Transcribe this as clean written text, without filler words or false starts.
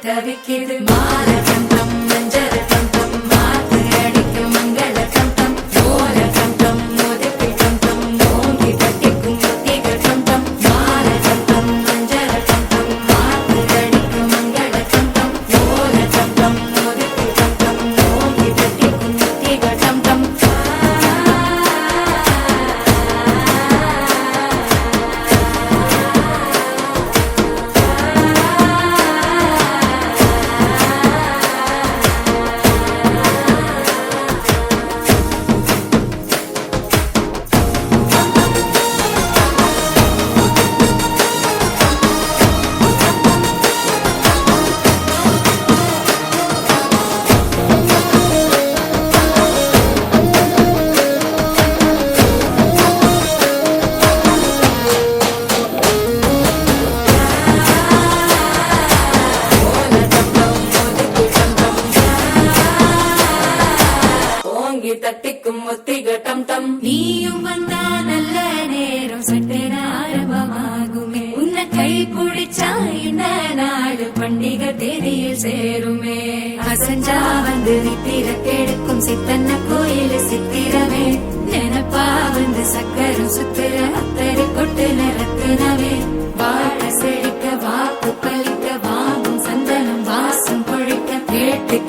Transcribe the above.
தவிக்கிது மால கண்டம் மஞ்சள் கண்டம் மாத்து அடிக்கும் மங்கள கண்டம் ஓல கண்டம் மோதிப்பி கண்டம் ஓங்கி கட்டிக்கும் முத்திக கண்டம் மால கண்டம் மஞ்சள் கண்டம் மாத்து அடிக்கும் மங்கள கண்டம் ஓல கண்டம் மோதிப்பி கண்டம் ஓங்கி கட்டிக்கும் முத்திக கண்டம் தட்டிக்கும் முத்திக டம் டம் நீயும் வந்தா நல்ல நேரம் சட்டென ஆரம்பமாகுமே உன்னை கை பிடிச்சா இந்த நாடு பண்டிகை தேதியில் சேருமே அசஞ்சா வந்து நித்திர கெடுக்கும் சித்தன்ன கோயில் சித்திரமே நினப்பா வந்து சக்கரம் சுத்துற அத்தரை கொட்டு நிறத்துனவே வாழ செழிக்க வாக்கு பலிக்க வாங்கும் சந்தனம் வாசம் பொழிக்க கேட்டு